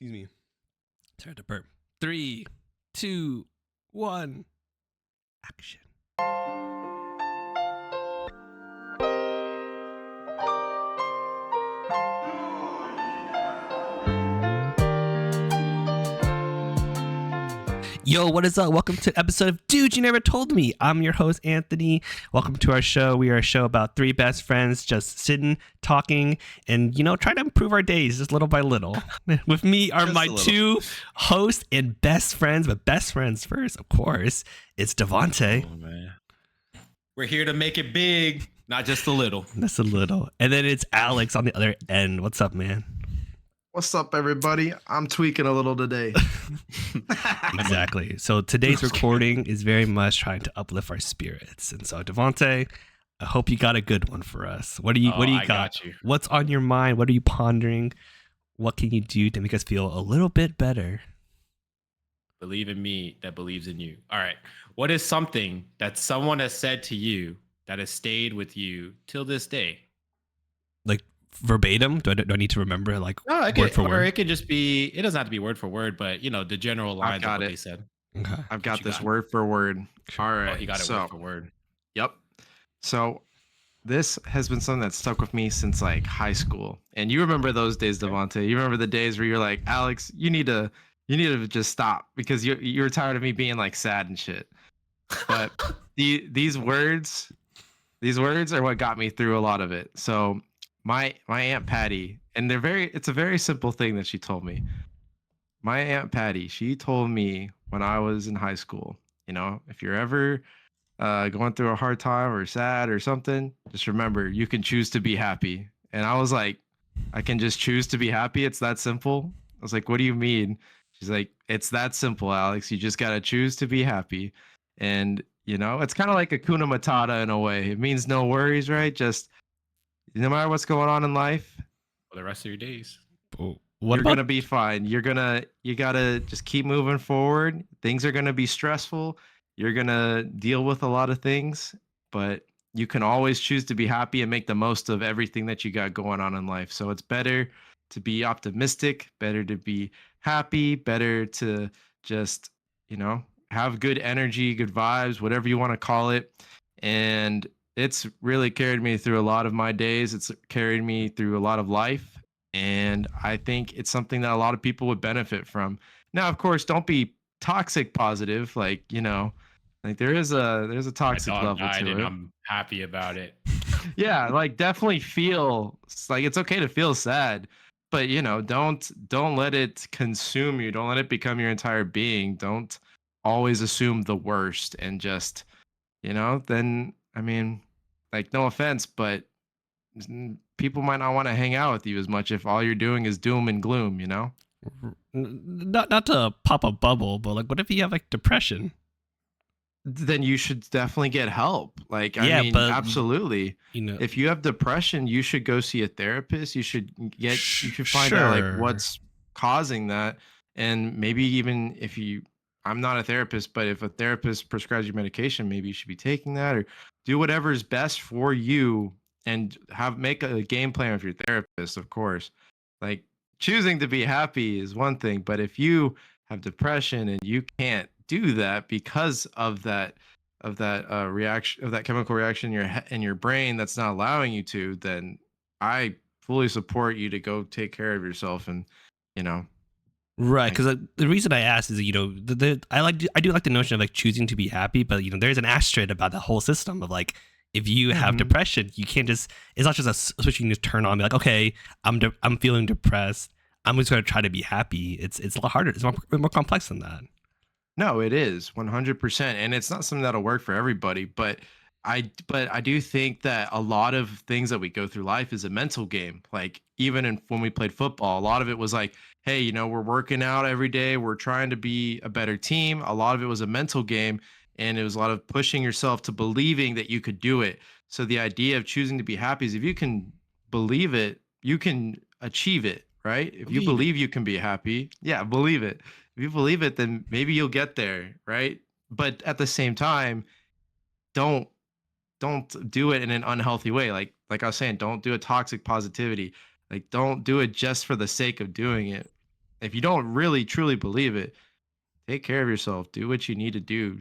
Excuse me. Start to burp. 3, 2, 1. Action. Yo, what is up? Welcome to an episode of Dude, You Never Told Me. I'm your host, Anthony. Welcome to our show. We are a show about three best friends just sitting, talking, and, trying to improve our days just little by little. With me are my two hosts and best friends, but best friends first, of course. It's Devante. Oh, man. We're here to make it big, not just a little. That's a little. And then it's Alex on the other end. What's up, man? What's up, everybody? I'm tweaking a little today. Exactly. So today's recording is very much trying to uplift our spirits. And so, Devante, I hope you got a good one for us. What do you got? What's on your mind? What are you pondering? What can you do to make us feel a little bit better? Believe in me that believes in you. All right. What is something that someone has said to you that has stayed with you till this day? Like verbatim? Do I need to remember word for word? Or it could just be, it doesn't have to be word for word, but the general lines of what they said. Okay. I've got this word for word. All right. Oh, he got it word for word. Yep. So this has been something that stuck with me since like high school. And you remember those days, Devante. You remember the days where you're like, Alex, you need to just stop because you're tired of me being like sad and shit. But these words are what got me through a lot of it. So my Aunt Patty, and it's a very simple thing that she told me. My Aunt Patty, she told me when I was in high school, if you're ever going through a hard time or sad or something, just remember you can choose to be happy. And I was like, I can just choose to be happy? It's that simple? I was like, what do you mean? She's like, it's that simple, Alex. You just got to choose to be happy. And, it's kind of like Hakuna Matata in a way. It means no worries, right? Just no matter what's going on in life, for the rest of your days, you're gonna be fine. You gotta just keep moving forward. Things are gonna be stressful. You're gonna deal with a lot of things, but you can always choose to be happy and make the most of everything that you got going on in life. So it's better to be optimistic, better to be happy, better to just, have good energy, good vibes, whatever you want to call it. And it's really carried me through a lot of my days. It's carried me through a lot of life. And I think it's something that a lot of people would benefit from. Now, of course, don't be toxic positive. Like, there's a toxic level to it. I'm happy about it. Yeah, like definitely feel like it's okay to feel sad, but don't let it consume you. Don't let it become your entire being. Don't always assume the worst and just, then I mean, like no offense, but people might not want to hang out with you as much if all you're doing is doom and gloom, Not to pop a bubble, but like what if you have like depression? Then you should definitely get help. Like, I mean, absolutely. If you have depression, you should go see a therapist. You should find out like what's causing that. And maybe even if I'm not a therapist, but if a therapist prescribes you medication, maybe you should be taking that or do whatever is best for you and make a game plan with your therapist, of course. Like choosing to be happy is one thing, but if you have depression and you can't do that because of that reaction, of that chemical reaction in your brain that's not allowing you to, then I fully support you to go take care of yourself and right, because the reason I asked is I do like the notion of like choosing to be happy, but there's an asterisk about the whole system of like if you have depression, you can't just, it's not just a switch you can just turn on and be like, okay, I'm feeling depressed, I'm just going to try to be happy. It's a lot harder. It's more complex than that. No, it is 100%, and it's not something that'll work for everybody. But I do think that a lot of things that we go through life is a mental game. Like even when we played football, a lot of it was like, hey, we're working out every day, we're trying to be a better team. A lot of it was a mental game, and it was a lot of pushing yourself to believing that you could do it. So the idea of choosing to be happy is if you can believe it, you can achieve it, right? If you believe you can be happy, yeah, believe it. If you believe it, then maybe you'll get there, right? But at the same time, don't do it in an unhealthy way. Like I was saying, don't do a toxic positivity. Like don't do it just for the sake of doing it. if you don't really truly believe it, take care of yourself. Do what you need to do.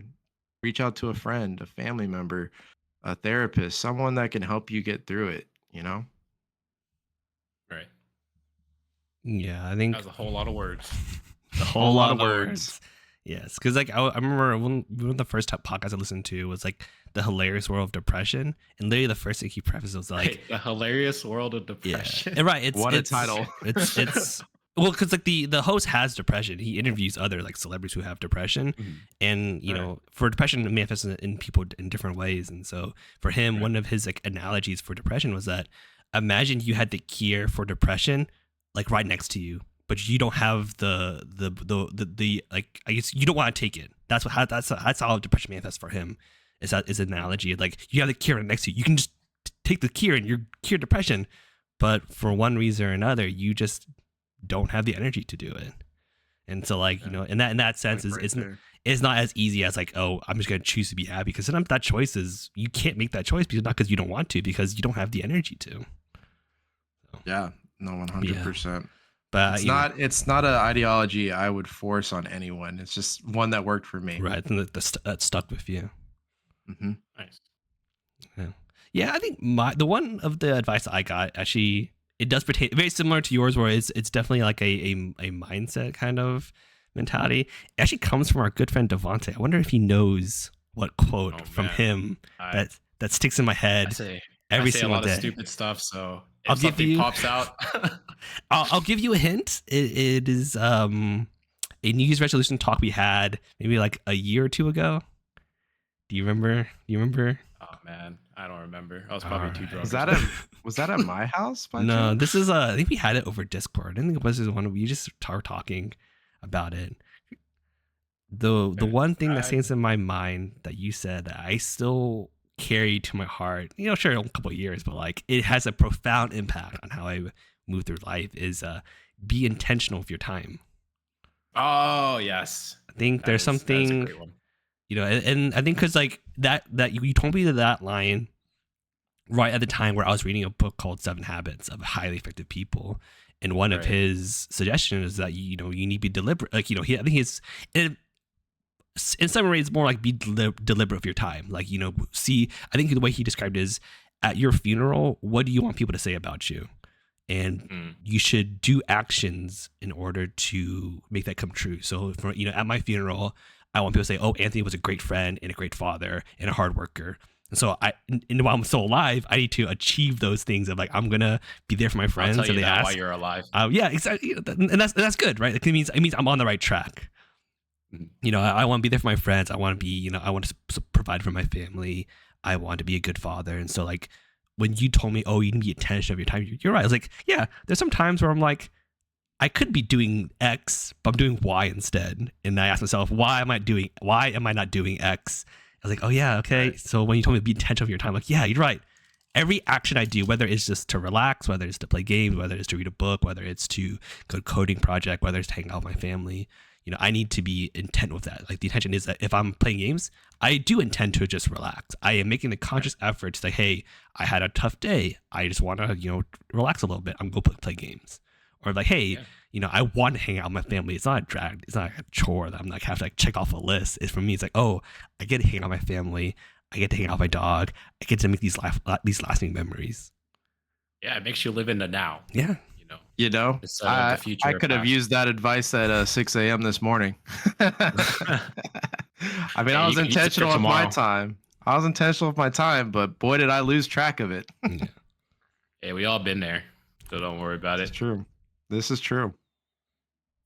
Reach out to a friend, a family member, a therapist, someone that can help you get through it, you know? Right. Yeah, I That think was a whole lot of words. a A whole whole lot lot of of words. words. Yes, because like I remember one of the first podcasts I listened to was like the hilarious world of depression, and literally the first thing he prefaced was like, Right. The hilarious world of yeah, depression. and right. What a title. It's well, because like the host has depression. He interviews other like celebrities who have depression, Mhm. and you Right. know, for depression, it manifests in people in different ways. And so for him, Right. one of his like analogies for depression was that imagine you had the cure for depression like right next to you, but you don't have the like I guess you don't want to take it. That's how depression manifests for him. Is an analogy like you have the cure right next to you. You can just take the cure and you're cured depression, but for one reason or another, you just don't have the energy to do it. And so like, you Yeah. know, in that sense Like right is there. it's not as easy as like, oh, I'm just gonna choose to be happy, because sometimes that choice is you can't make that choice because not because you don't want to, because you don't have the energy to. So, Yeah, no, yeah. 100%. But you know, It's not an ideology I would force on anyone. It's just one that worked for me. right, and that stuck with you. Hmm. Nice. Yeah. Yeah, I think the one of the advice I got actually it does pertain very similar to yours, where it's definitely like a mindset kind of mentality. It actually comes from our good friend Devante. I wonder if he knows what quote Oh from man. him I that sticks in my I head say I every say a single lot of day. stupid stuff, so I'll if give something you pops out, I'll give you a hint. It is a New Year's resolution talk we had maybe like a year or two ago. Do you remember? Do you remember? oh man, I don't remember. I was All probably too right. drunk Was or that something. at my house by No, chance? this is I think we had it over Discord. I think it was just one we just were talking about it. The Okay. one thing that I stands in my mind that you said that I still carry to my heart, you know, sure, a couple of years, but like it has a profound impact on how I move through life is be intentional with your time. oh yes, I think there's that is a something, great one. you know, and I think because like that you told me that line right at the time where I was reading a book called Seven Habits of Highly Effective People, and one of Right. his suggestions is that you know you need to be deliberate. Like you know, I think he's in some ways more like be deliberate with your time. Like you know, see, I think the way he described it is at your funeral, what do you want people to say about you? And Mm. you should do actions in order to make that come true. So, for you know, at my funeral, I want people to say, "Oh, Anthony was a great friend and a great father and a hard worker." And so, and while I'm still alive, I need to achieve those things of like I'm gonna be there for my I'll friends. tell And you they that while ask, you're alive. yeah, exactly, and that's good, right? Like it means I'm on the right track. Mhm. You know, I want to be there for my friends. I want to be, you know, I want to provide for my family. I want to be a good father. And so, like, when you told me, oh, you need to be intentional of your time, you're right. I was like, yeah, there's some times where I'm like, I could be doing X, but I'm doing Y instead. And I ask myself, why am I not doing X? I was like, oh, yeah, okay. Right. So when you told me to be intentional of your time, like, yeah, you're right. Every action I do, whether it's just to relax, whether it's to play games, whether it's to read a book, whether it's to go to coding project, whether it's to hang out with my family, you know, I need to be intent with that. Like the intention is that if I'm playing games, I do intend to just relax. I am making the conscious effort to say, hey, I had a tough day. I just want to, you know, relax a little bit. I'm going to play games. Or like, hey, Yeah. you know, I want to hang out with my family. It's not a drag. It's not like a chore that I'm like have to like check off a list. It's for me. It's like, oh, I get to hang out with my family. I get to hang out with my dog. I get to make these lasting memories. Yeah, it makes you live in the now. Yeah. You know, You know, instead of the future. I or could have past. used that advice at 6 a.m. this morning. I mean, Hey, I was you can use it for intentional with my tomorrow. time. I was intentional with my time, but boy, did I lose track of it. Yeah. Hey, we all been there, so don't worry about It's it. true. This is true.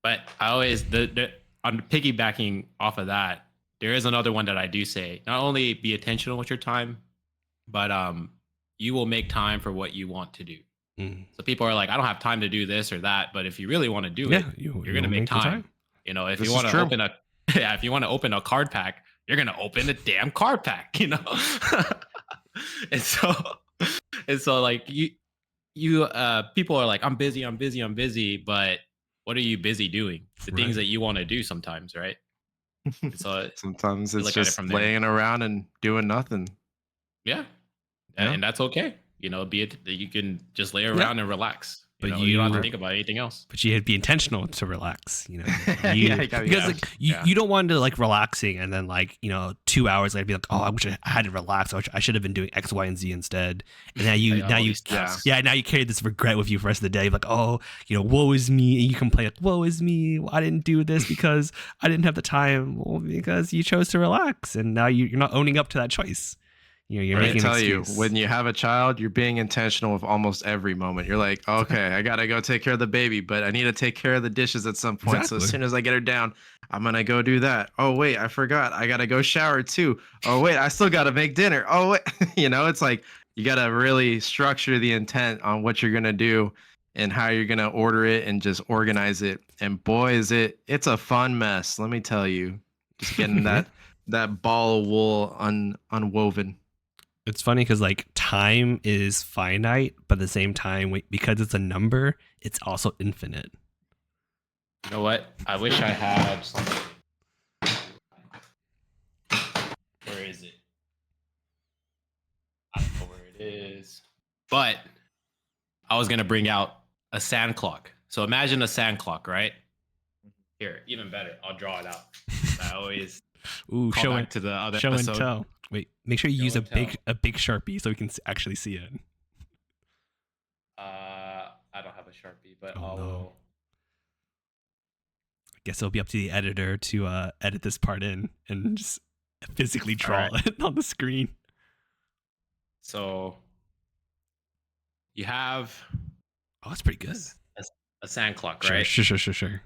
But I always the on piggybacking off of that, there is another one that I do say. Not only be intentional with your time, but you will make time for what you want to do. Mm. So people are like, I don't have time to do this or that, but if you really want to do Yeah. it, you're gonna you'll make the time. You know, if This you is want to true. open a yeah, if you want to open a card pack, you're gonna open a damn card pack, you know. and so and so like you people are like, I'm busy, I'm busy, I'm busy, but what are you busy doing? The Right. things that you want to do sometimes, right? And so Sometimes you it's look at it just from there. laying around and doing nothing. Yeah. Yeah. And that's okay. You know, be it that you can just lay Yeah. around and relax. You But know, you don't have to you think about anything else. but you have to be intentional to relax, you know. Yeah, you gotta be- Because yeah, like yeah. you don't want to like relaxing and then like 2 hours later be like, oh, I wish I had to relax. I should have been doing X, Y, and Z instead. And now All you these tasks. now you carry this regret with you for the rest of the day. Like, oh, woe is me. And you complain like, woe is me. I didn't do this because I didn't have the time. Well, because you chose to relax, and now you're not owning up to that choice. You're Let me making tell an you, excuse. when you have a child, you're being intentional with almost every moment. You're like, okay, I gotta go take care of the baby, but I need to take care of the dishes at some point. So Exactly. as soon as I get her down, I'm gonna go do that. Oh wait, I forgot. I gotta go shower too. Oh wait, I still gotta make dinner. Oh wait, it's like you gotta really structure the intent on what you're gonna do and how you're gonna order it and just organize it. And boy, it's a fun mess. Let me tell you, just getting that ball of wool unwoven. It's funny because like time is finite, but at the same time, because it's a number, it's also infinite. You know what? I wish I had something. Where is it? I don't know where it is. But I was gonna bring out a sand clock. So imagine a sand clock, right? Here, even better. I'll draw it out. I always Ooh, call back to the other show and episode. tell. Wait, make sure you Show use and a big Sharpie so we can actually see it. I don't have a Sharpie, but Oh, I no. will. I guess it'll be up to the editor to edit this part in and just physically draw it on the screen. So you have Oh, that's pretty good. a sand clock, Sure, right? sure.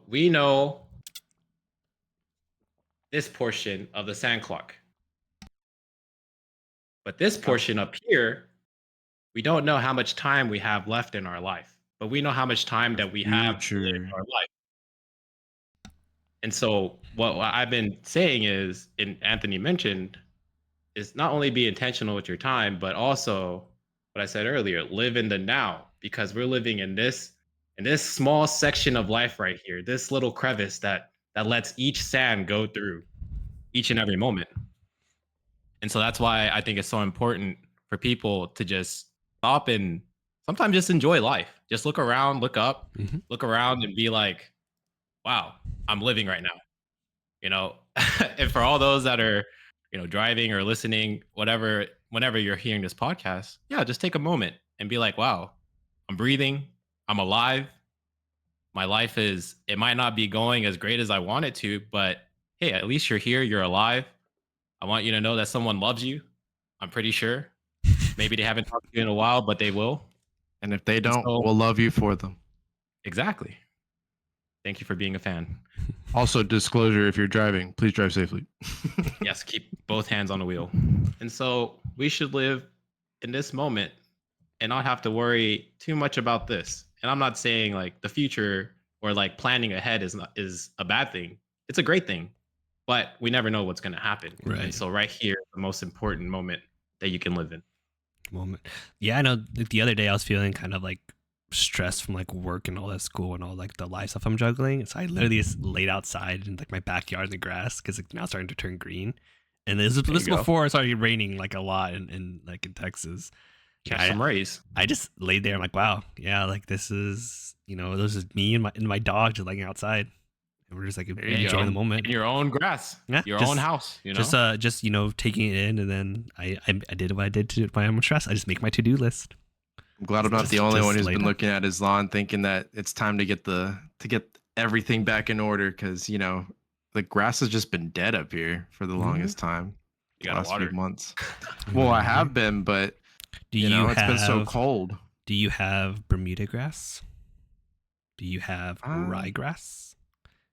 We know this portion of the sand clock. But this portion up here, we don't know how much time we have left in our life, but we know how much time that we have to live Future. our life. And so what I've been saying is, and Anthony mentioned, is not only be intentional with your time, but also what I said earlier, live in the now, because we're living in this small section of life right here, this little crevice that lets each sand go through each and every moment. And so that's why I think it's so important for people to just stop and sometimes just enjoy life. Just look around, look up, Mhm. look around and be like, wow, I'm living right now. And for all those that are, driving or listening, whatever, whenever you're hearing this podcast, yeah, just take a moment and be like, wow, I'm breathing, I'm alive. My life it might not be going as great as I want it to, but hey, at least you're here, you're alive. I want you to know that someone loves you. I'm pretty sure. Maybe they haven't talked to you in a while, but they will. And if they And don't, so, we'll love you for them. exactly. Thank you for being a fan. Also, disclosure, if you're driving, please drive safely. Yes, keep both hands on the wheel. And so we should live in this moment and not have to worry too much about this. And I'm not saying like the future or like planning ahead is a bad thing. It's a great thing. But we never know what's going to happen. Right. And so right here, the most important moment that you can live in. Moment. Yeah, I know. Like, the other day I was feeling kind of like stressed from like work and all that school and all like the life stuff I'm juggling. So I literally just laid outside in like my backyard in the grass because it's now starting to turn green. And this was go. before it started raining like a lot in like in Texas. Catch some rays. I just laid there. I'm like, wow, yeah, like this is this is me and my dog just laying outside, and we're just like enjoying the moment In your own grass. Yeah, Your just- own house. just taking it in, and then I did what I did to my own stress. I just make my to-do list. I'm glad I'm not Just- the only just one who's lay been down. looking at his lawn thinking that it's time to get everything back in order because the grass has just been dead up here for the longest time. You gotta last water. few months. Well, I have been, but Do it's been so cold. Do you have Bermuda grass? Do you have ryegrass?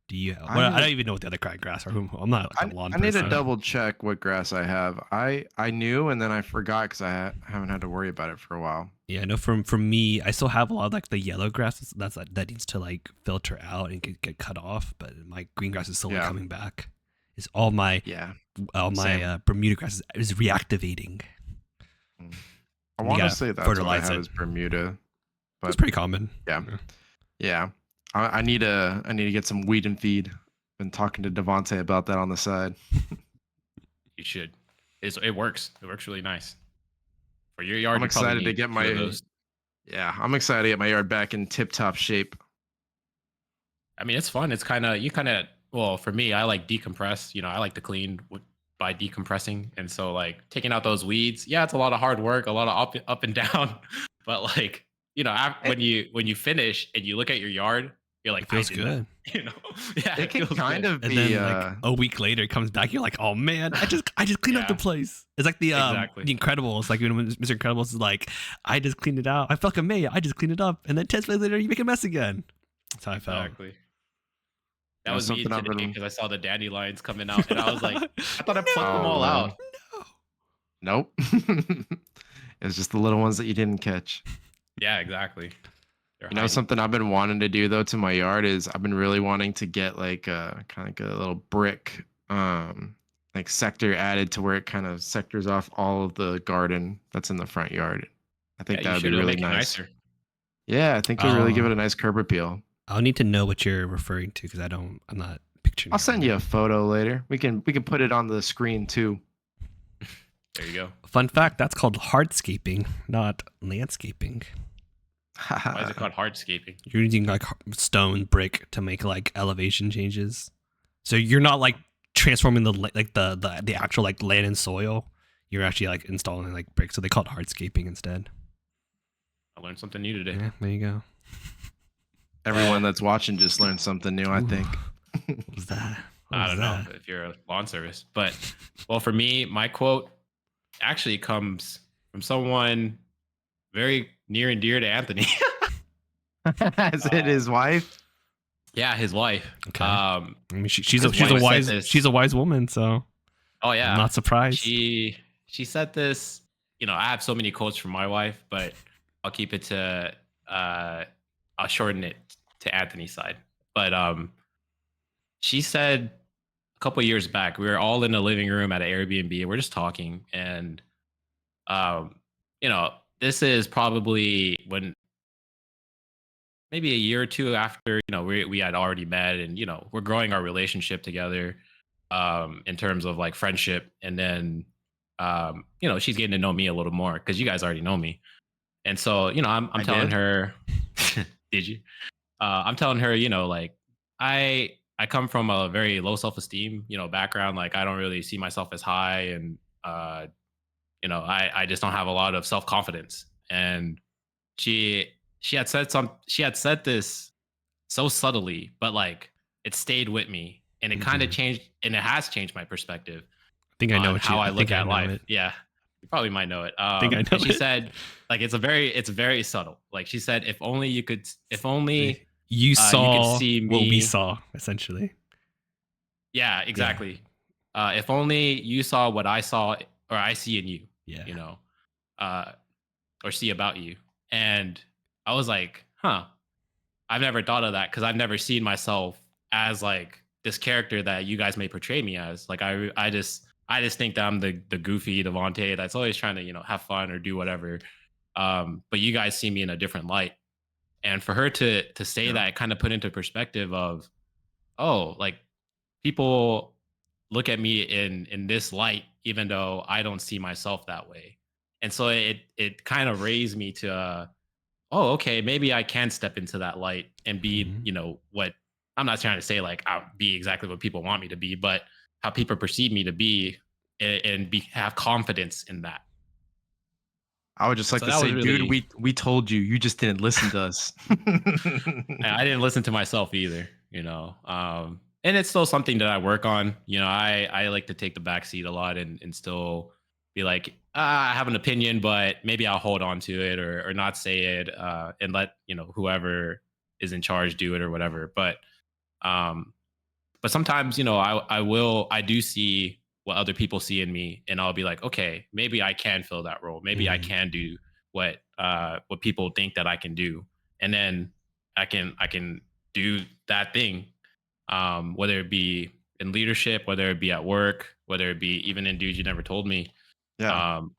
Do you? I Well, I need don't even know what the other kind of grass are. I'm not like a lawn I need to person. double check what grass I have. I knew and then I forgot because I haven't had to worry about it for a while. Yeah, I know. For me, I still have a lot of like the yellow grass that needs to like filter out and get cut off. But my green grass is slowly coming back. It's all my Bermuda grass is reactivating. I want to say that's what I fertilize have it. is Bermuda, but It's pretty common. yeah. I need to get some weed and feed. Been talking to Devante about that on the side. You should. It works. It works really nice. For your yard, I'm you probably excited to need get 2 of my those. Yeah, I'm excited to get my yard back in tip-top shape. I mean, it's fun. It's well, for me, I like decompress. I like to clean by decompressing. And so like taking out those weeds, yeah, it's a lot of hard work, a lot of up and down. But like, It, when you finish and you look at your yard, you're like, It I feels did that. good. You know? Yeah, it it can feels kind good. of And be then like a week later it comes back, you're like, oh man, I just cleaned up the Yeah, place. It's like exactly. the Incredibles, like when Mr. Incredibles is like, I just cleaned it out. I felt like a mayor, I just cleaned it up. And then 10 minutes later you make a mess again. That's how I felt. Exactly. That was me something I've today been. because I saw the dandelions coming out and I was like, I thought I plucked them Oh all man, out. No. nope. It's just the little ones that you didn't catch. Yeah, exactly. They're You know, hiding. something I've been wanting to do though to my yard is I've been really wanting to get like kind of like a little brick like sector added to where it kind of sectors off all of the garden that's in the front yard. I Yeah, think you that would be should. It'll really make it nice. nicer. Yeah, I think it would really give it a nice curb appeal. I'll need to know what you're referring to because I'm not picturing I'll it right send you now. a photo later. We can put it on the screen too. There you go. Fun fact, that's called hardscaping, not landscaping. Why is it called hardscaping? You're using like stone brick to make like elevation changes. So you're not like transforming the actual like land and soil. You're actually like installing like brick. So they call it hardscaping instead. I learned something new today. Yeah, there you go. Everyone that's watching just learned something new, I Ooh. think. What was that? What I was don't know that? if you're a lawn service, but well, for me, my quote actually comes from someone very near and dear to Anthony. Is it his wife? Yeah, his wife. Okay. I I mean, she's his a wife said this. she's a wise woman, so Oh I'm yeah, not surprised. she said this. I have so many quotes from my wife, but I'll keep it to I'll shorten it to Anthony's side. But she said a couple of years back, we were all in the living room at an Airbnb and we're just talking. And, um, this is probably when maybe a year or two after, we had already met and, we're growing our relationship together in terms of like friendship. And then, she's getting to know me a little more because you guys already know me. And so, I'm I telling did. her, did you? I'm telling her, like I come from a very low self-esteem, background. Like I don't really see myself as high, and I just don't have a lot of self-confidence. And she she had said this so subtly, but like it stayed with me, and it kind of Mhm. changed, and it has changed my perspective I think I know on what you. how I I look think I at know life. it. Yeah, you probably might know it. I think I know And she it. said, like it's very subtle. Like she said, if only You you could saw see what we me. saw, essentially. Yeah, Yeah. exactly. If only you saw what I saw or I see in you, Yeah. you know, uh, or see about you. And I was like, huh, I've never thought of that because I've never seen myself as like this character that you guys may portray me as. Like I just think that I'm the goofy Devante that's always trying to, have fun or do whatever. But you guys see me in a different light. And for her to say Yeah. that, it kind of put into perspective of, oh, like people look at me in this light even though I don't see myself that way. And so it kind of raised me to oh, okay, maybe I can step into that light and be, Mhm. what I'm not trying to say like I'll be exactly what people want me to be, but how people perceive me to be, and be have confidence in that. I would just And like so to that was say, dude, really, we told you, you just didn't listen to us. I didn't listen to myself either, and it's still something that I work on. I like to take the back seat a lot and still be like, I have an opinion, but maybe I'll hold on to it or not say it, and let, whoever is in charge do it or whatever. Um, but sometimes, I do see what other people see in me, and I'll be like, okay, maybe I can fill that role. Maybe I Mhm. can do what people think that I can do. And then I can do that thing, whether it be in leadership, whether it be at work, whether it be even in dudes you never told me. Yeah. Um,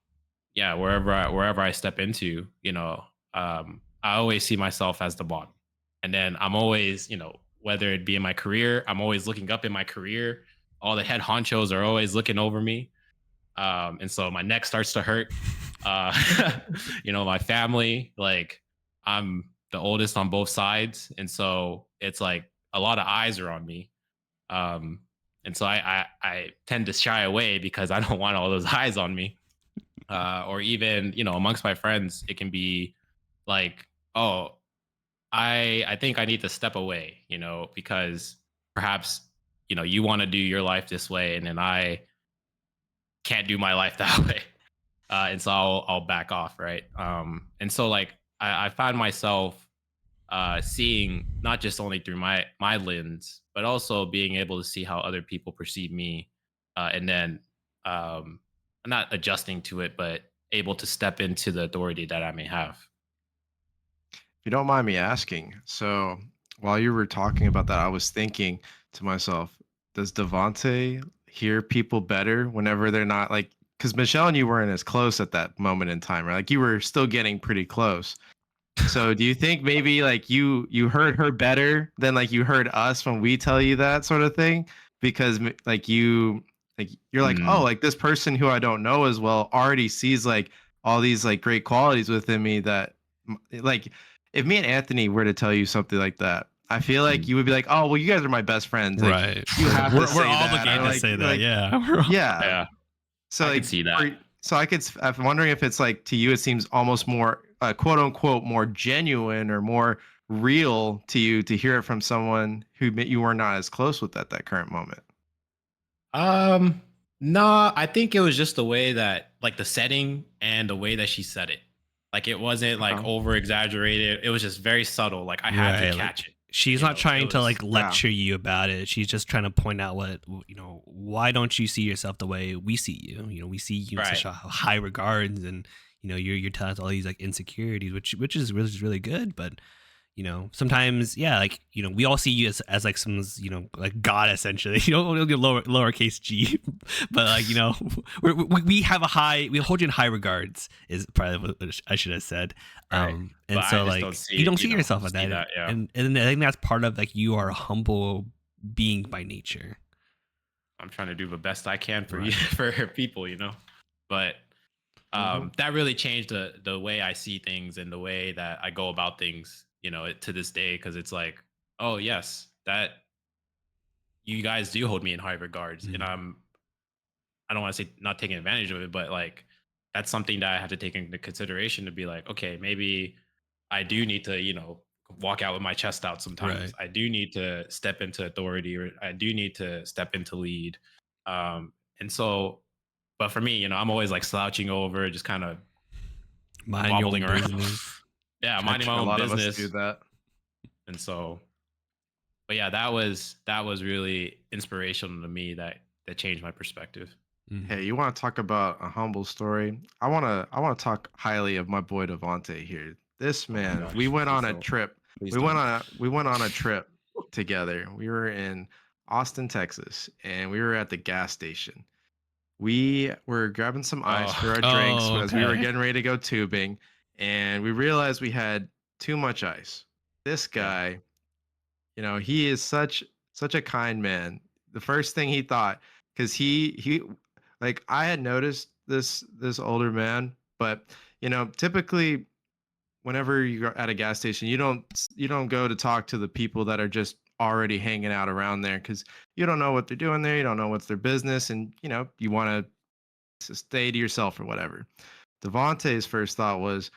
yeah, wherever I step into, I always see myself as the bottom. And then I'm always, whether it be in my career, I'm always looking up in my career. All the head honchos are always looking over me. And so my neck starts to hurt. Uh, my family, like I'm the oldest on both sides, and so it's like a lot of eyes are on me. Um, and so I tend to shy away because I don't want all those eyes on me. Or even, amongst my friends, it can be like, oh, I think I need to step away, because perhaps, you want to do your life this way, and then I can't do my life that way. And so I'll back off, right? And so like I found myself seeing not just only through my lens, but also being able to see how other people perceive me, and then um, not adjusting to it, but able to step into the authority that I may have. If you don't mind me asking, so while you were talking about that, I was thinking to myself, does Devante hear people better whenever they're not like, because Michelle and you weren't as close at that moment in time, right? Like you were still getting pretty close. So do you think maybe like you heard her better than like you heard us when we tell you that sort of thing? Because like you're like, oh, Mm, like this person who I don't know as well already sees like all these like great qualities within me that like if me and Anthony were to tell you something like that, I feel like mm. you would be like, oh, well, you guys are my best friends. Like Right. you have to We're say that, or obligated to say that. like Yeah. yeah. Yeah, So I can like, see that. so I'm wondering if it's like to you, it seems almost more quote unquote more genuine or more real to you to hear it from someone who you were not as close with at that current moment. Um, no, I think it was just the way that, like, the setting and the way that she said it. Like, it wasn't like Okay. over exaggerated. It was just very subtle. Like, I had to Right. Like catch it. she's not It trying to was, like Yeah. lecture you about it. She's just trying to point out why don't you see yourself the way we see you? We see you in such right. a high regards, and you're telling us all these like insecurities, which is really good, but sometimes, yeah, like we all see you as like some like god essentially, lowercase g, but like we have we hold you in high regards is probably what I should have said. Right. And But I so just don't like you see, don't see yourself at see that, that. Yeah. and I think that's part of like you are a humble being by nature. I'm trying to do the best I can for you, Right. for people, but Hmm. that really changed the way I see things and the way that I go about things, to this day. Cause it's like, oh, yes, that you guys do hold me in high regards. And Mhm. I don't want to say not taking advantage of it, but like that's something that I have to take into consideration to be like, okay, maybe I do need to, walk out with my chest out sometimes. Right. I do need to step into authority, or I do need to step into lead. And so, but for me, I'm always like slouching over, just kind of Mind your wobbling own around. business. Yeah, I minding my think a own lot of us do business. that. And so, but yeah, that was really inspirational to me, that changed my perspective. Mhm. Hey, you want to talk about a humble story? I want to talk highly of my boy Devante here. This Oh my man, we gosh. went Please on a don't. trip. Please We went don't. on a trip together. We were in Austin, Texas, and we were at the gas station. We were grabbing some ice Oh, for our drinks Oh, as we were okay. getting ready to go tubing, and we realized we had too much ice. This yeah. guy, he is such a kind man. The first thing he thought, because he like I had noticed this older man, but typically whenever you're at a gas station, you don't go to talk to the people that are just already hanging out around there because you don't know what they're doing there, you don't know what's their business, and you want to stay to yourself or whatever. Devontae's first thought was,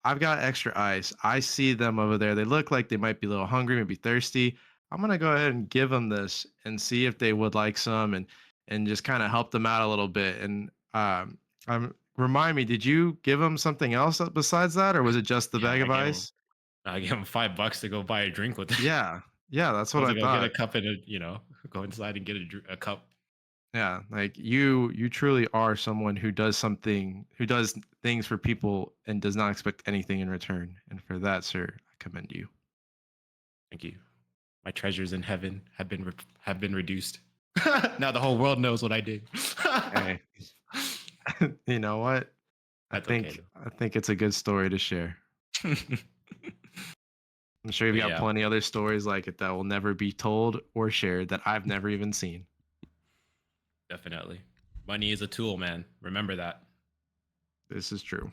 I've got extra ice. I see them over there. They look like they might be a little hungry, maybe thirsty. I'm gonna go ahead and give them this and see if they would like some and just kind of help them out a little bit. And remind me, did you give them something else besides that, or was it just the Yeah, bag I of gave him ice? I gave him $5 to go buy a drink with it. Yeah, yeah, that's I what was I like, "Go get a thought. cup and go inside and get a cup." Yeah, like you truly are someone who does things for people and does not expect anything in return. And for that, sir, I commend you. Thank you. My treasures in heaven have been reduced. Now the whole world knows what I did. Hey, you know what? I That's okay think I think it's a good story to share. though. I'm sure you've But got yeah, plenty other stories like it that will never be told or shared that I've never even seen. definitely. Money is a tool, man. Remember that. This is true.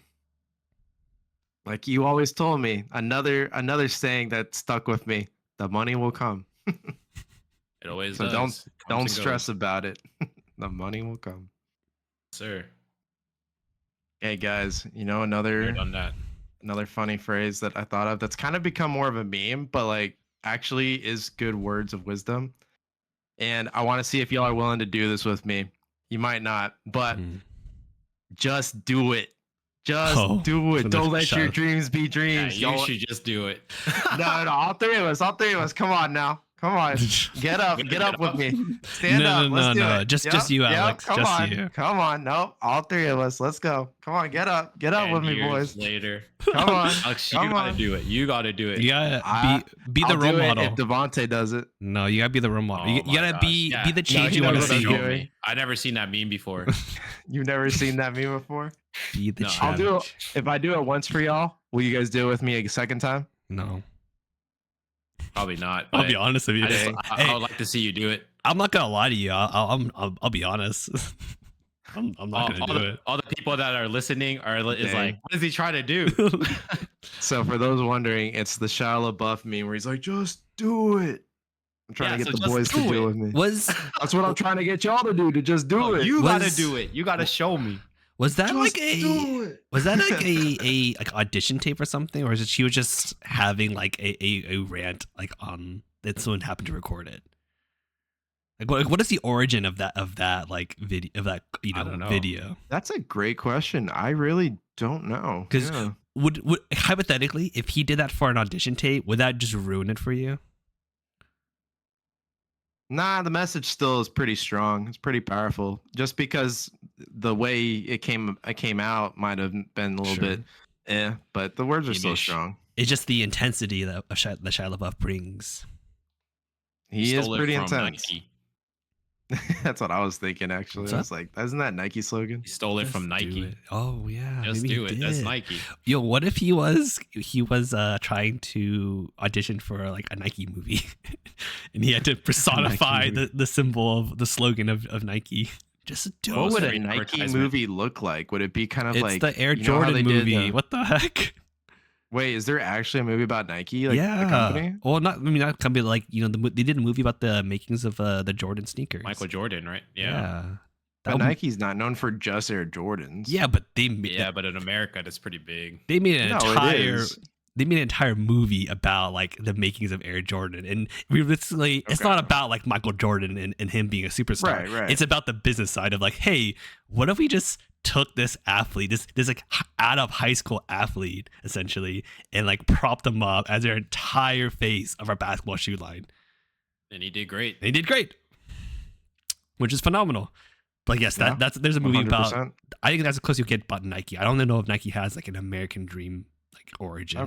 Like you always told me, another saying that stuck with me: the money will come. It always So does. don't Comes don't and stress goes. about it. The money will come. Sir. Hey guys, you know Good on that. another funny phrase that I thought of that's kind of become more of a meme, but like actually is good words of wisdom. And I want to see if y'all are willing to do this with me. You might not, but just do it. Just Oh, do it. Don't let your shut. dreams be Yeah, dreams. you Y'all, should just do it. no, all three of us. Come on now. Come on. Get up. Get Get up with up. me. Stand No, up. Let's do no. it. Just you, Alex. Come Just on. you. Come on. Nope. All three of us. Let's go. Come on. Get up. Get up 10 with me, years boys. later. Come on. Alex, you Come gotta on. do it. You gotta do it. You gotta I- be the I'll role do it model. if Devante does it. No, you gotta be the role model. You Oh my gotta gosh. be Yeah. the No, change he you want to knows what I'm see. doing. Me. I never seen that meme before. You've never seen that meme before? Be the No, I'll do it. change. If I do it once for y'all, will you guys do it with me a second time? No, Probably not. I'll But be honest with you. I would like to see you do it. I'm not gonna lie to you. I'll be honest. I'm not gonna do it. All the people that are listening is Dang. like, what is he trying to do? So for those wondering, it's the Shia LaBeouf meme where he's like, "Just do it." I'm trying Yeah, to get so the just boys to do do it it. with me. Was That's what I'm trying to get y'all to do. To just do No, it. you gotta Was- do it. You gotta show me. was that Just like do a it. was that like a like audition tape or something, or is it she was just having like a rant like on that someone happened to record it? Like what is the origin of that like video of that I don't know. video? That's a great question. I really don't know. 'Cause- Yeah. Would hypothetically, if he did that for an audition tape, would that just ruin it for you? Nah, the message still is pretty strong. It's pretty powerful. Just because the way it came out might have been a little Sure. bit, but the words are still Amish. strong. It's just the intensity that Shia LaBeouf brings. He is Stole it pretty from intense. Nike. That's what I was thinking. Actually, What's I was like, isn't that Nike slogan? He stole it from Just do Nike. it. Oh yeah, Just maybe do he it. That's did. Nike. Yo, what if he was trying to audition for like a Nike movie, and he had to personify movie. the symbol of the slogan of Nike. Just do What it. would a Straight Nike advertisement. movie look like? Would it be kind of It's like the Air you know how Jordan they did movie. What the heck? Wait, is there actually a movie about Nike? Like yeah. the company? Well, not company. Like they did a movie about the makings of the Jordan sneakers. Michael Jordan, right? Yeah. But That would- Nike's not known for just Air Jordans. Yeah, but they made Yeah, but in America, that's pretty big. they made an No, it entire is. they made an entire movie about like the makings of Air Jordan, and realistically, it's Okay. not about like Michael Jordan and him being a superstar. Right. It's about the business side of like, hey, what if we just took this athlete, this like out of high school athlete essentially, and like propped them up as their entire face of our basketball shoe line. And he did great. They did great, which is phenomenal. But yes, Yeah, there's a movie about. 100%. I think that's as close you get about Nike. I don't know if Nike has like an American dream like origin.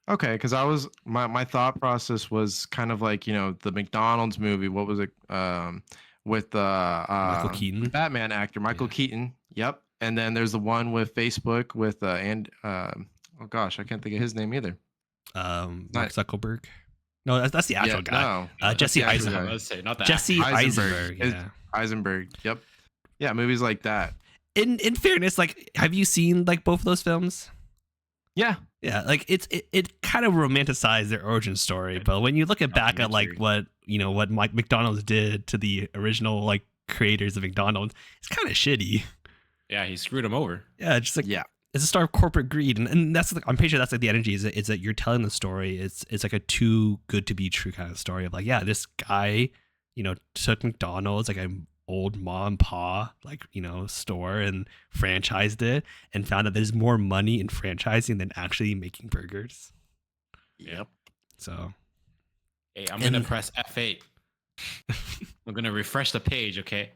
Okay, because I was my thought process was kind of like, you know, the McDonald's movie. What was it? With Michael the Keaton. Batman actor Michael Yeah. Keaton. Yep. And then there's the one with Facebook with oh gosh, I can't think of his name either. Mark Zuckerberg. No, that's the actual guy. No, Jesse that's the actual Eisenberg. guy. Let's say not that. Jesse Eisenberg. Eisenberg. Yeah. Eisenberg. Yep. Yeah, movies like that. In fairness, like, have you seen like both of those films? Yeah. Yeah, like it kind of romanticized their origin story, but when you look at back at like what Mike McDonald's did to the original like creators of McDonald's, it's kind of shitty. Yeah, he screwed him over. Yeah, just like Yeah. it's a start of corporate greed, and that's like, I'm pretty sure that's like the energy is that you're telling the story. It's like a too good to be true kind of story of like, yeah, this guy, took McDonald's, like an old mom and pa like store, and franchised it, and found that there's more money in franchising than actually making burgers. Yep. So Hey, I'm gonna press F8. I'm gonna refresh the page, okay?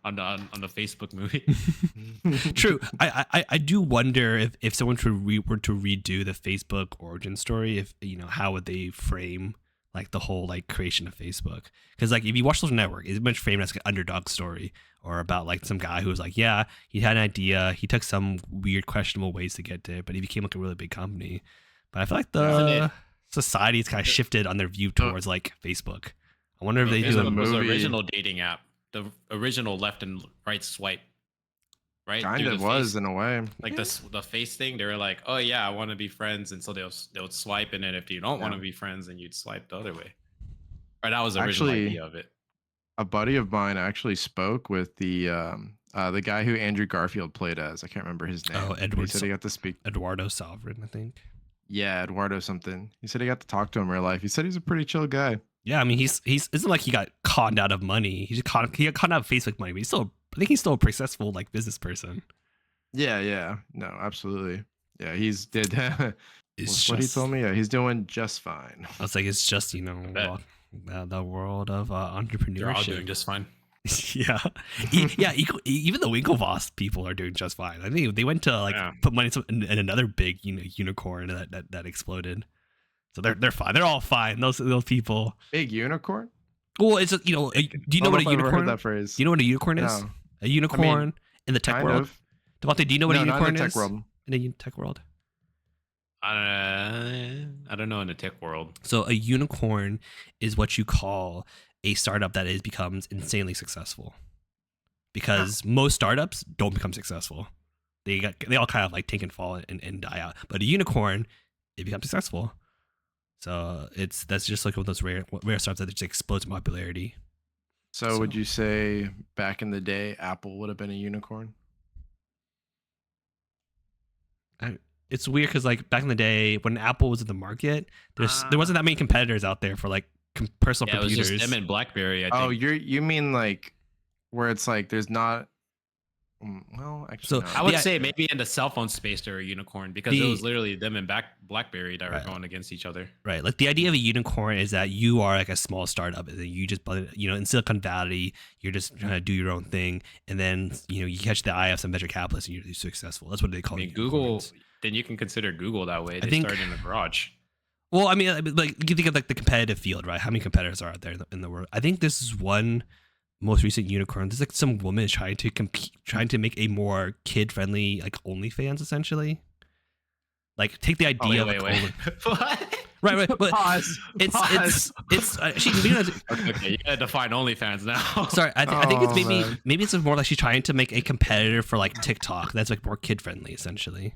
On the Facebook movie. true. I do wonder if someone were to redo the Facebook origin story, if how would they frame like the whole like creation of Facebook? Because like if you watch Social Network, it's much framed as like an underdog story, or about like some guy who was like, yeah, he had an idea, he took some weird questionable ways to get there, but he became like a really big company. But I feel like the society's kind of shifted on their view towards like Facebook. I wonder if they do Facebook a was the movie. original dating app, the original left and right swipe, right? Kind Through of the was face, in a way. like the face thing. They were like, oh yeah, I want to be friends, and so they'll swipe, and then if you don't want to Yeah. be friends, then you'd swipe the other way. Right, that was the original Actually, idea of it. a buddy of mine actually spoke with the guy who Andrew Garfield played as. I can't remember his name. Oh, But he said he got to speak. Eduardo Sovereign, I think. Yeah, Eduardo something. He said he got to talk to him in real life. He said he's a pretty chill guy. Yeah, I mean, he's isn't like he got conned out of money. He got conned out of Facebook money, but I think he's still a successful like business person. Yeah. No, absolutely. Yeah, he's did. It's What he just- told me. Yeah, he's doing just fine. I was like, it's just bet. the world of They're all entrepreneurship. doing just fine. Yeah, even the Winklevoss people are doing just fine. I think they went to like Yeah. put money in another big unicorn that exploded. So they're fine. They're all fine. Those people. Big unicorn. Well, it's do you know what a I've ever unicorn? heard that phrase. Do you know what a unicorn is? No. A unicorn in the tech Kind world. of. Devante, do you know what No, a not unicorn in the tech is? world. In the tech world. I don't know in the tech world. So a unicorn is what you call a startup that becomes insanely successful. Because most startups don't become successful. They all kind of like take and fall and die out. But a unicorn, it becomes successful. So that's just like one of those rare startups that just explodes in popularity. So would you say back in the day, Apple would have been a unicorn? It's weird because like back in the day when Apple was in the market, there wasn't that many competitors out there for like personal Yeah, it was computers. just them and BlackBerry. I think. Oh, you mean like where it's like there's not. Well, actually, So, no. I would Yeah. say maybe in the cell phone space they're a unicorn because it was literally them and BlackBerry that were Right. going against each other. Right. Like the idea of a unicorn is that you are like a small startup and then you just, in Silicon Valley, you're just trying to do your own thing. And then, you catch the eye of some venture capitalists and you're successful. That's what they I call mean, unicorns. Google. Then you can consider Google that way. They think- started in the garage. Well, I mean, like you can think of like the competitive field, right? How many competitors are out there in the world? I think this is one most recent unicorn. There's like some woman trying to compete, trying to make a more kid-friendly like OnlyFans, essentially. Like take the idea of like, What? right, but Pause. it's she. Okay, you gotta define OnlyFans now. Sorry, I think it's Oh, man. maybe it's more like she's trying to make a competitor for like TikTok that's like more kid-friendly, essentially.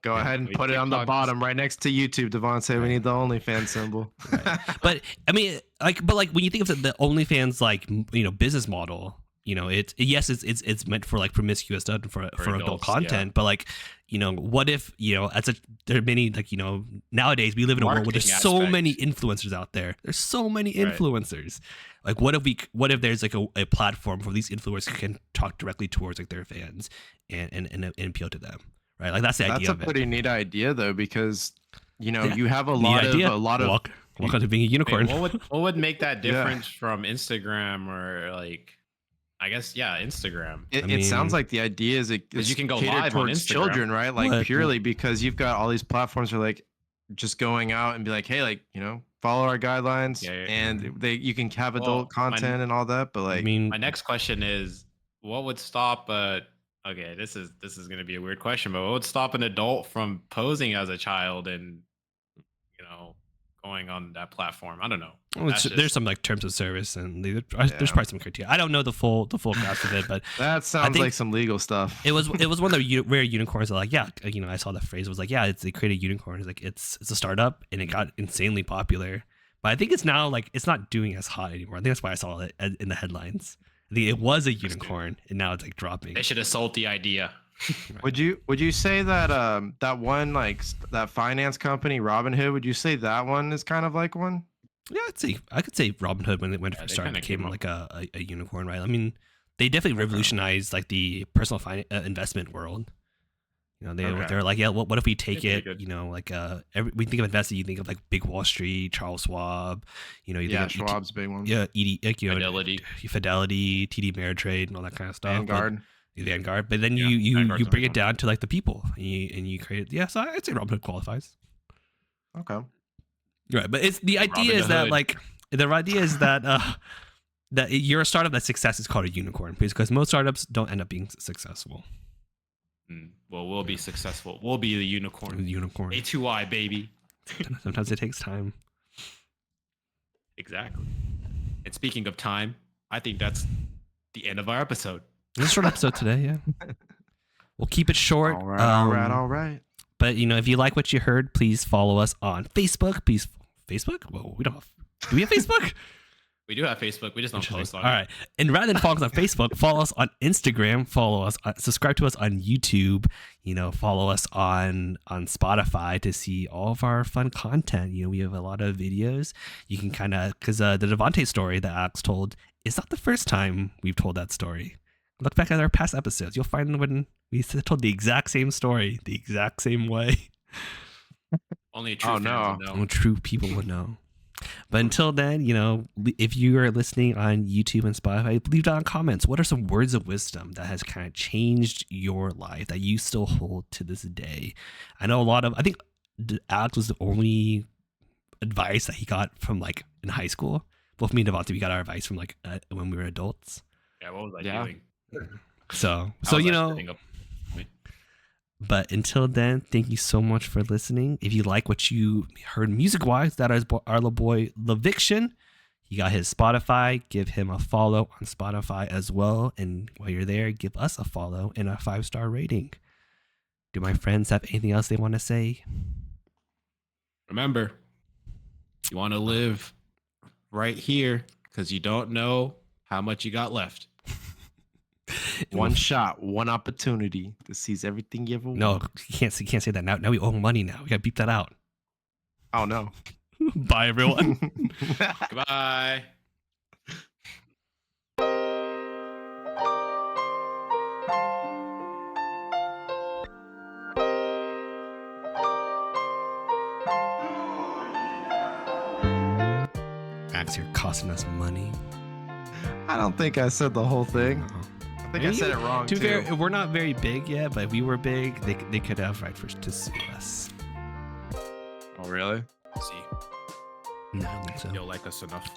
Go ahead and Wait, put it on the TikTok bottom right next to YouTube. Devante, we need the OnlyFans symbol. But I mean, but when you think of the OnlyFans like business model, it's meant for like promiscuous stuff for adult adults, content. But like what if there are many like nowadays we live in a world where there's Marketing so aspect. many influencers out there. There's so many Right. influencers. Like what if there's like a platform where these influencers can talk directly towards like their fans and appeal to them. Right, like that's the That's idea a of it. pretty neat idea though, because Yeah. you have a Neat lot idea. of Welcome to being a unicorn. Wait, what would make that Yeah. difference from Instagram or like, I guess Instagram. It sounds like the idea is you can go catered live on towards Instagram. children, right? Like What? purely because you've got all these platforms where like just going out and be like, hey, like follow our guidelines, Yeah. and you can have Well, adult content and all that. But like, I mean, My next question is, what would stop? Okay, this is gonna be a weird question, but what would stop an adult from posing as a child and going on that platform? I don't know. That's there's just- some like terms of service and there's Yeah. probably some criteria. I don't know the full grasp of it, but that sounds think like some legal stuff. it was one of the rare unicorns that like I saw the phrase was like they created a unicorn. It's like it's a startup and it got insanely popular, but I think it's now like it's not doing as hot anymore. I think that's why I saw it in the headlines. I think it was a unicorn and now it's like dropping. They should have sold the idea. Would you say that that one like that finance company Robinhood? Would you say that one is kind of like one? Yeah, I could say Robinhood when it Yeah, first they started kinda became came up- like a unicorn, right? I mean, they definitely revolutionized like the personal investment world. They're like, yeah, what if we take They're it? pretty We think of investing, you think of like big Wall Street, Charles Schwab. You think Yeah, of Schwab's a big one. yeah, Fidelity. Fidelity, TD Ameritrade, and all that kind of stuff. Vanguard. Vanguard. But then Yeah, you Vanguard's a bring big it down to like the people, and you create. Yeah, so I'd say Robinhood qualifies. Okay. Right, but it's the idea Robin is that Hood. like the idea is that that you're a startup that success is called a unicorn because most startups don't end up being successful. Well, we'll be successful. We'll be the unicorn. Unicorn. A2I, baby. Sometimes it takes time. Exactly. And speaking of time, I think that's the end of our episode. This is a short episode today, yeah. We'll keep it short. All right, all right. But if you like what you heard, please follow us on Facebook. Please, Facebook? Whoa, we don't have. Do we have Facebook? We do have Facebook. We just don't post on it. All right. And rather than follow us on Facebook, follow us on Instagram. Subscribe to us on YouTube. Follow us on Spotify to see all of our fun content. We have a lot of videos. You can because the Devante story that Alex told is not the first time we've told that story. Look back at our past episodes. You'll find when we told the exact same story, the exact same way. Only true fans will know. Only true people will know. But until then, if you are listening on YouTube and Spotify, leave down comments. What are some words of wisdom that has kind of changed your life that you still hold to this day? I know I think Alex was the only advice that he got from in high school. Both me and Devante, we got our advice from when we were adults. Yeah, what was I doing? So but until then, thank you so much for listening. If you like what you heard music-wise, that is our little boy Leviction. He got his Spotify. Give him a follow on Spotify as well. And while you're there, give us a follow and a 5-star rating. Do my friends have anything else they want to say? Remember, you want to live right here because you don't know how much you got left. One shot, one opportunity to seize everything you ever want. No, you can't say that. Now we owe money now. We gotta beep that out. Oh no. Bye everyone. Goodbye. Max, you're costing us money. I don't think I said the whole thing. I think I said it wrong too. We're not very big yet, but if we were big, they could have right to sue us. Oh really? See, No, I don't think so. you'll like us enough.